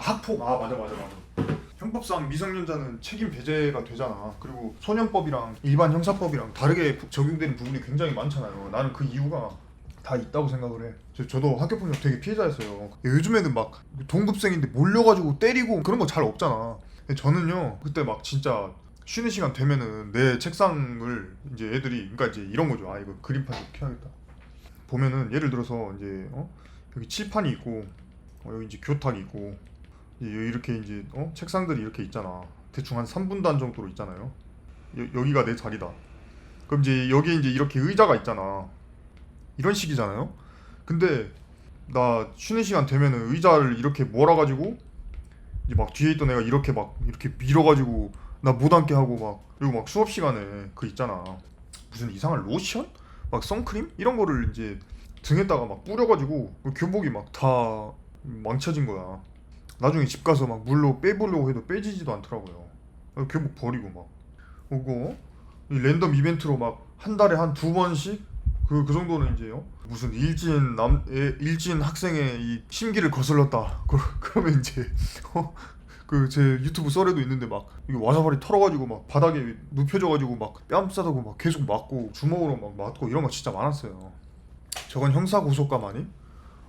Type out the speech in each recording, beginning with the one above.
학폭. 맞아. 형법상 미성년자는 책임 배제가 되잖아. 그리고 소년법이랑 일반 형사법이랑 다르게 적용되는 부분이 굉장히 많잖아요. 나는 그 이유가 다 있다고 생각을 해. 저도 학교폭력 되게 피해자였어요. 요즘에는 막 동급생인데 몰려가지고 때리고 그런 거 잘 없잖아. 근데 저는요 그때 막 진짜 쉬는 시간 되면은 내 책상을 이제 애들이, 그러니까 이제 이런 거죠. 이거 그림판 좀 켜야겠다. 보면은 예를 들어서 이제 여기 칠판이 있고, 여기 이제 교탁이 있고, 이렇게 이제 책상들이 이렇게 있잖아. 대충 한 3분단 정도로 있잖아요. 여기가 내 자리다. 그럼 이제 여기 이제 이렇게 의자가 있잖아. 이런 식이잖아요. 근데 나 쉬는 시간 되면은 의자를 이렇게 몰아가지고 이제 막 뒤에 있던 애가 이렇게 밀어가지고 나 못 앉게 하고 막, 그리고 막 수업 시간에 그 있잖아, 무슨 이상한 로션? 막 선크림? 이런 거를 이제 등에다가 막 뿌려가지고 교복이 막 다 망쳐진 거야. 나중에 집 가서 막 물로 빼보려고 해도 빼지지도 않더라고요. 교복 버리고 막 오고, 이 랜덤 이벤트로 막 한 달에 한 두 번씩 그 정도는 이제요. 무슨 일진 학생의 이 심기를 거슬렀다. 그러면 이제 그 제 유튜브 썰에도 있는데 막 이거 와사바리 털어가지고 막 바닥에 눕혀져가지고 막 뺨 싸다고 막 계속 맞고 주먹으로 막 맞고 이런 거 진짜 많았어요. 저건 형사 고속감 아니?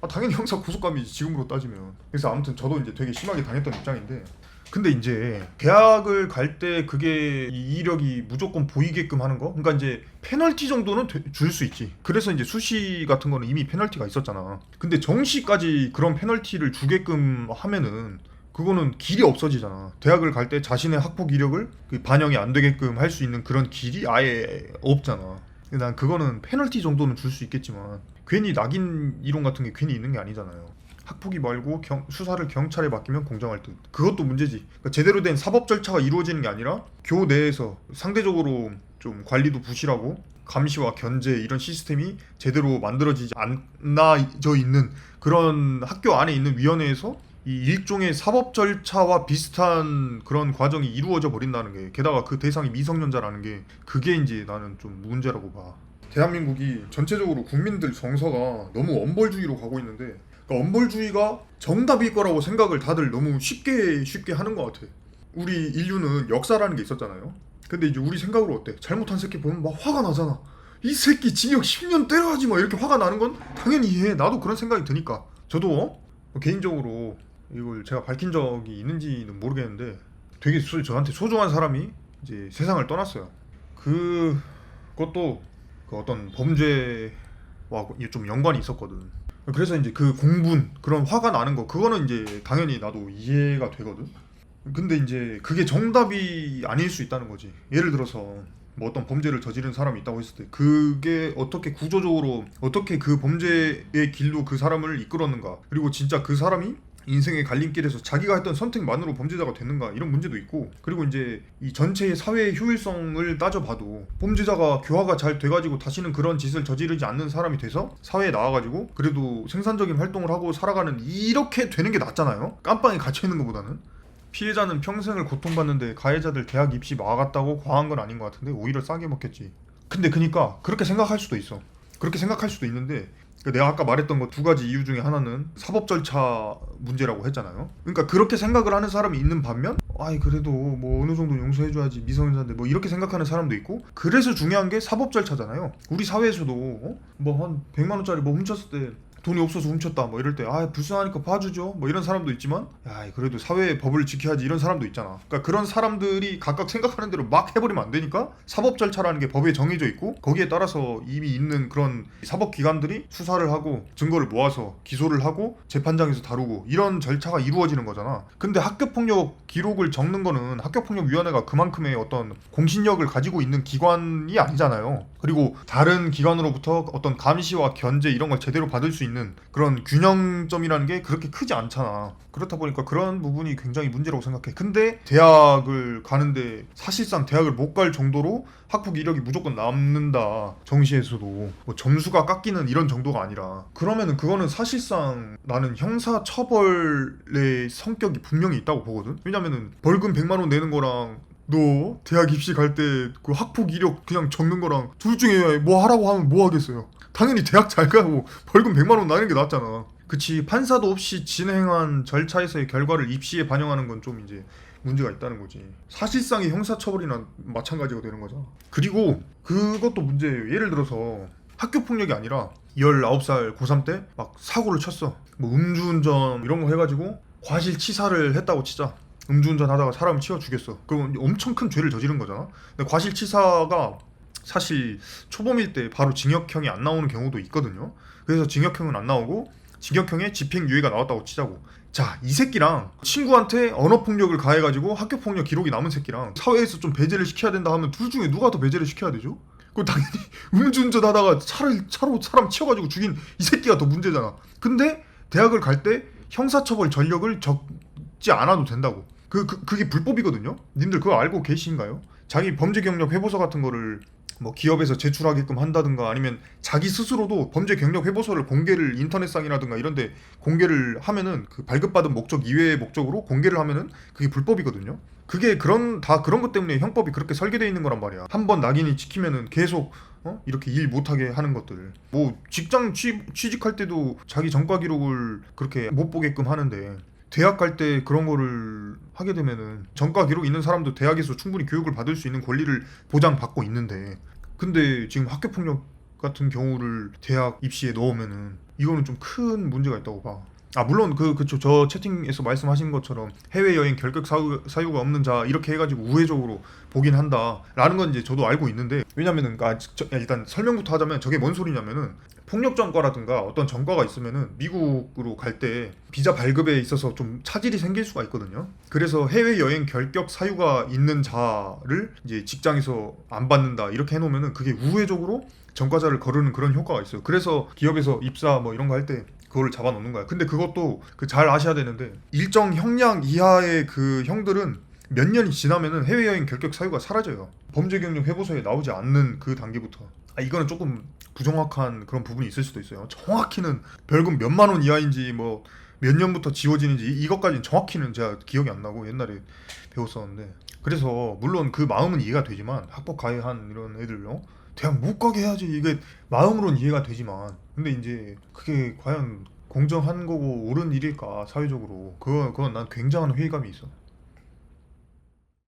당연히 형사 고속감이지 지금으로 따지면. 그래서 아무튼 저도 이제 되게 심하게 당했던 입장인데, 근데 이제 대학을 갈 때 그게 이 이력이 무조건 보이게끔 하는 거? 그러니까 이제 페널티 정도는 줄 수 있지. 그래서 이제 수시 같은 거는 이미 페널티가 있었잖아. 근데 정시까지 그런 페널티를 주게끔 하면은 그거는 길이 없어지잖아. 대학을 갈 때 자신의 학폭 이력을 반영이 안 되게끔 할 수 있는 그런 길이 아예 없잖아. 난 그거는 페널티 정도는 줄 수 있겠지만 괜히 낙인 이론 같은 게 괜히 있는 게 아니잖아요. 학폭위 말고 수사를 경찰에 맡기면 공정할 듯. 그것도 문제지. 그러니까 제대로 된 사법 절차가 이루어지는 게 아니라 교내에서 상대적으로 좀 관리도 부실하고 감시와 견제 이런 시스템이 제대로 만들어지지 않나져 있는 그런 학교 안에 있는 위원회에서 이 일종의 사법 절차와 비슷한 그런 과정이 이루어져 버린다는 게, 게다가 그 대상이 미성년자라는 게, 그게 이제 나는 좀 문제라고 봐. 대한민국이 전체적으로 국민들 정서가 너무 엄벌주의로 가고 있는데, 그러니까 엄벌주의가 정답일 거라고 생각을 다들 너무 쉽게 하는 것 같아. 우리 인류는 역사라는 게 있었잖아요. 근데 이제 우리 생각으로 어때? 잘못한 새끼 보면 막 화가 나잖아. 이 새끼 징역 10년 때려야지 막 이렇게 화가 나는 건 당연히 이해해. 나도 그런 생각이 드니까. 저도 개인적으로 이걸 제가 밝힌 적이 있는지는 모르겠는데 되게 저한테 소중한 사람이 이제 세상을 떠났어요. 그것도 그 어떤 범죄와 좀 연관이 있었거든. 그래서 이제 그 공분, 그런 화가 나는 거, 그거는 이제 당연히 나도 이해가 되거든. 근데 이제 그게 정답이 아닐 수 있다는 거지. 예를 들어서 뭐 어떤 범죄를 저지른 사람이 있다고 했을 때 그게 어떻게 구조적으로 어떻게 그 범죄의 길로 그 사람을 이끌었는가, 그리고 진짜 그 사람이 인생의 갈림길에서 자기가 했던 선택만으로 범죄자가 됐는가, 이런 문제도 있고, 그리고 이제 이 전체의 사회의 효율성을 따져봐도 범죄자가 교화가 잘 돼가지고 다시는 그런 짓을 저지르지 않는 사람이 돼서 사회에 나와가지고 그래도 생산적인 활동을 하고 살아가는, 이렇게 되는 게 낫잖아요. 깜빵에 갇혀있는 것보다는. 피해자는 평생을 고통받는데 가해자들 대학 입시 막았다고 과한 건 아닌 것 같은데 오히려 싸게 먹겠지. 근데 그니까 그렇게 생각할 수도 있어. 그렇게 생각할 수도 있는데, 내가 아까 말했던 거 두 가지 이유 중에 하나는 사법 절차 문제라고 했잖아요. 그러니까 그렇게 생각을 하는 사람이 있는 반면, 그래도 뭐 어느 정도 용서해줘야지 미성년자인데 뭐 이렇게 생각하는 사람도 있고, 그래서 중요한 게 사법 절차잖아요. 우리 사회에서도 뭐 한 100만 원짜리 뭐 훔쳤을 때 돈이 없어서 훔쳤다 뭐 이럴 때 불쌍하니까 봐주죠 뭐 이런 사람도 있지만, 그래도 사회의 법을 지켜야지 이런 사람도 있잖아. 그러니까 그런 사람들이 각각 생각하는 대로 막 해버리면 안 되니까 사법 절차라는 게 법에 정해져 있고, 거기에 따라서 이미 있는 그런 사법기관들이 수사를 하고 증거를 모아서 기소를 하고 재판장에서 다루고, 이런 절차가 이루어지는 거잖아. 근데 학교폭력 기록을 적는 거는 학교폭력위원회가 그만큼의 어떤 공신력을 가지고 있는 기관이 아니잖아요. 그리고 다른 기관으로부터 어떤 감시와 견제 이런 걸 제대로 받을 수 있는 그런 균형점이라는 게 그렇게 크지 않잖아. 그렇다 보니까 그런 부분이 굉장히 문제라고 생각해. 근데 대학을 가는데 사실상 대학을 못 갈 정도로 학폭 이력이 무조건 남는다, 정시에서도 뭐 점수가 깎이는 이런 정도가 아니라, 그러면은 그거는 사실상 나는 형사 처벌의 성격이 분명히 있다고 보거든. 왜냐면은 벌금 100만 원 내는 거랑 너 대학 입시 갈 때 그 학폭 이력 그냥 적는 거랑 둘 중에 뭐 하라고 하면 뭐 하겠어요. 당연히 대학 잘 가고 벌금 100만 원 나는 게 낫잖아. 그치, 판사도 없이 진행한 절차에서의 결과를 입시에 반영하는 건 좀 이제 문제가 있다는 거지. 사실상의 형사처벌이나 마찬가지가 되는 거죠. 그리고 그것도 문제예요. 예를 들어서 학교 폭력이 아니라 19살 고3 때 막 사고를 쳤어. 뭐 음주운전 이런 거 해가지고 과실치사를 했다고 치자. 음주운전 하다가 사람을 치워 죽였어. 그럼 엄청 큰 죄를 저지른 거잖아. 근데 과실치사가 사실 초범일 때 바로 징역형이 안 나오는 경우도 있거든요. 그래서 징역형은 안 나오고 징역형에 집행유예가 나왔다고 치자고. 자, 이 새끼랑 친구한테 언어폭력을 가해가지고 학교폭력 기록이 남은 새끼랑 사회에서 좀 배제를 시켜야 된다 하면 둘 중에 누가 더 배제를 시켜야 되죠? 그 당연히 음주운전 하다가 차로 사람 치워가지고 죽인 이 새끼가 더 문제잖아. 근데 대학을 갈 때 형사처벌 전력을 적지 않아도 된다고. 그게 불법이거든요. 님들 그거 알고 계신가요? 자기 범죄 경력 회보서 같은 거를 뭐 기업에서 제출하게끔 한다든가 아니면 자기 스스로도 범죄 경력 회보서를 공개를 인터넷상이라든가 이런데 공개를 하면은 그 발급받은 목적 이외의 목적으로 공개를 하면은 그게 불법이거든요. 그게 다 그런 것 때문에 형법이 그렇게 설계되어 있는 거란 말이야. 한 번 낙인이 찍히면은 계속 이렇게 일 못하게 하는 것들. 뭐 직장 취직할 때도 자기 전과 기록을 그렇게 못 보게끔 하는데 대학 갈 때 그런 거를 하게 되면은 전과 기록 있는 사람도 대학에서 충분히 교육을 받을 수 있는 권리를 보장받고 있는데, 근데 지금 학교 폭력 같은 경우를 대학 입시에 넣으면은 이거는 좀 큰 문제가 있다고 봐. 아 물론 그쵸, 저 채팅에서 말씀하신 것처럼 해외여행 결격 사유가 없는 자 이렇게 해가지고 우회적으로 보긴 한다라는 건 이제 저도 알고 있는데, 왜냐면은 일단 설명부터 하자면 저게 뭔 소리냐면은 폭력 전과라든가 어떤 전과가 있으면은 미국으로 갈 때 비자 발급에 있어서 좀 차질이 생길 수가 있거든요. 그래서 해외여행 결격 사유가 있는 자를 이제 직장에서 안 받는다 이렇게 해놓으면은 그게 우회적으로 전과자를 거르는 그런 효과가 있어요. 그래서 기업에서 입사 뭐 이런 거 할 때 그거를 잡아놓는 거야. 근데 그것도 잘 아셔야 되는데 일정 형량 이하의 그 형들은 몇 년이 지나면은 해외여행 결격 사유가 사라져요. 범죄 경력 회보서에 나오지 않는 그 단계부터. 이거는 조금 부정확한 그런 부분이 있을 수도 있어요. 정확히는 벌금 몇만 원 이하인지 뭐 몇 년부터 지워지는지 이것까지는 정확히는 제가 기억이 안 나고 옛날에 배웠었는데, 그래서 물론 그 마음은 이해가 되지만 학법 가해한 이런 애들요 대학 못 가게 해야지, 이게 마음으로는 이해가 되지만 근데 이제 그게 과연 공정한 거고 옳은 일일까 사회적으로, 그건 난 굉장한 회의감이 있어.